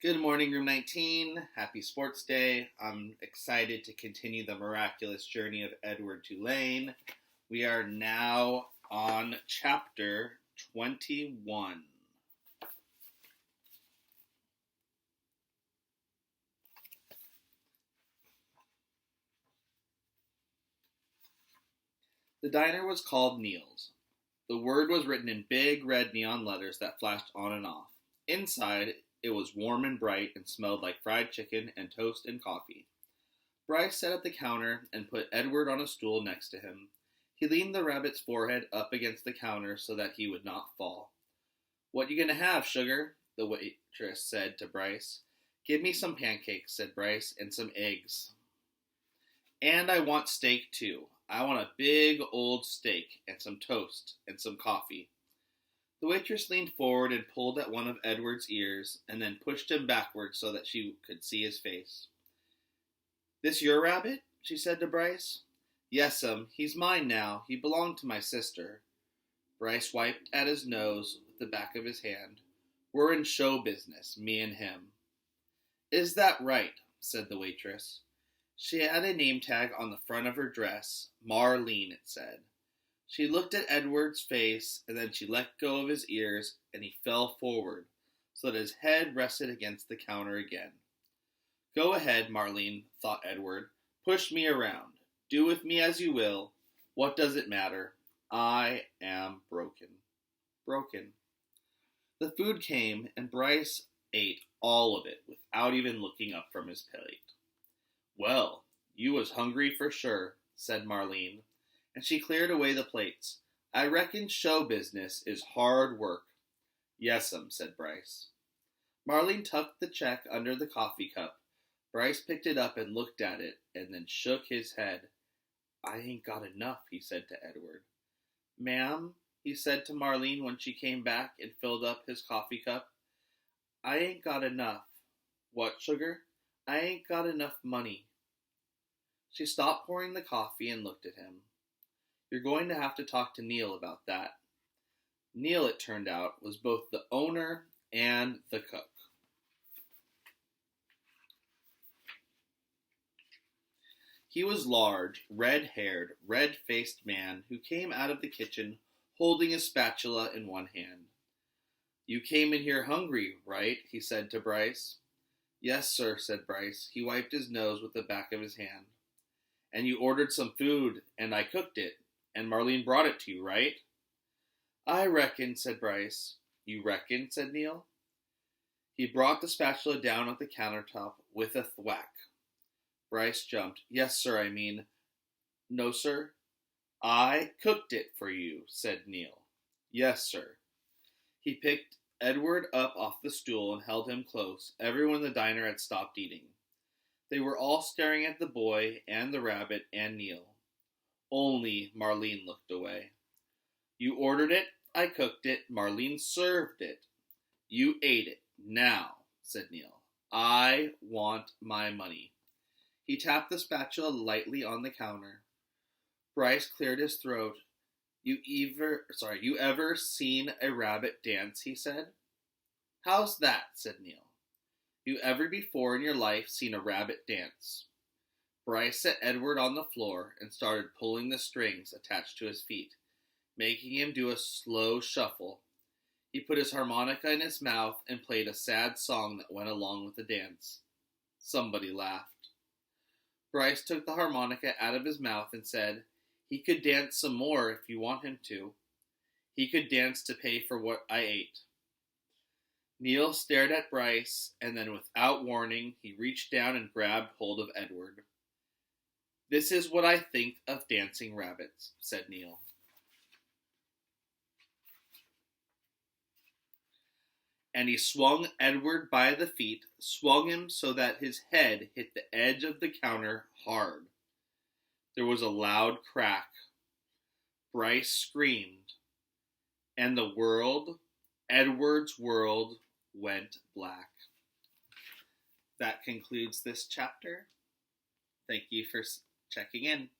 Good morning, Room 19. Happy Sports Day. I'm excited to continue the miraculous journey of Edward Tulane. We are now on chapter 21. The diner was called Neil's. The word was written in big red neon letters that flashed on and off. Inside, it was warm and bright and smelled like fried chicken and toast and coffee. Bryce sat at the counter and put Edward on a stool next to him. He leaned the rabbit's forehead up against the counter so that he would not fall. "What you gonna have, sugar?" the waitress said to Bryce. "Give me some pancakes," said Bryce, "and some eggs. And I want steak, too. I want a big old steak and some toast and some coffee." The waitress leaned forward and pulled at one of Edward's ears and then pushed him backward so that she could see his face. "This your rabbit?" she said to Bryce. "Yes'm, he's mine now. He belonged to my sister." Bryce wiped at his nose with the back of his hand. "We're in show business, me and him." "Is that right?" said the waitress. She had a name tag on the front of her dress. Marlene, it said. She looked at Edward's face, and then she let go of his ears, and he fell forward, so that his head rested against the counter again. "Go ahead, Marlene," thought Edward. "Push me around. Do with me as you will. What does it matter? I am broken." Broken. The food came, and Bryce ate all of it without even looking up from his plate. "Well, you was hungry for sure," said Marlene, and she cleared away the plates. "I reckon show business is hard work." "Yes'm," said Bryce. Marlene tucked the check under the coffee cup. Bryce picked it up and looked at it, and then shook his head. "I ain't got enough," he said to Edward. "Ma'am," he said to Marlene when she came back and filled up his coffee cup, "I ain't got enough." "What, sugar?" "I ain't got enough money." She stopped pouring the coffee and looked at him. "You're going to have to talk to Neil about that." Neil, it turned out, was both the owner and the cook. He was large, red-haired, red-faced man who came out of the kitchen holding a spatula in one hand. "You came in here hungry, right?" he said to Bryce. "Yes, sir," said Bryce. He wiped his nose with the back of his hand. "And you ordered some food, and I cooked it, and Marlene brought it to you, right?" "I reckon," said Bryce. "You reckon?" said Neil. He brought the spatula down at the countertop with a thwack. Bryce jumped. "Yes, sir, I mean." "No, sir." "I cooked it for you," said Neil. "Yes, sir." He picked Edward up off the stool and held him close. Everyone in the diner had stopped eating. They were all staring at the boy and the rabbit and Neil. Only Marlene looked away. "You ordered it, I cooked it, Marlene served it. You ate it. Now," said Neil, "I want my money." He tapped the spatula lightly on the counter. Bryce cleared his throat. You ever seen a rabbit dance?" he said. "How's that?" said Neil. "You ever before in your life seen a rabbit dance?" Bryce set Edward on the floor and started pulling the strings attached to his feet, making him do a slow shuffle. He put his harmonica in his mouth and played a sad song that went along with the dance. Somebody laughed. Bryce took the harmonica out of his mouth and said, "He could dance some more if you want him to. He could dance to pay for what I ate." Neil stared at Bryce, and then without warning, he reached down and grabbed hold of Edward. "This is what I think of dancing rabbits," said Neil. And he swung Edward by the feet, swung him so that his head hit the edge of the counter hard. There was a loud crack. Bryce screamed, and the world, Edward's world, went black. That concludes this chapter. Thank you for checking in.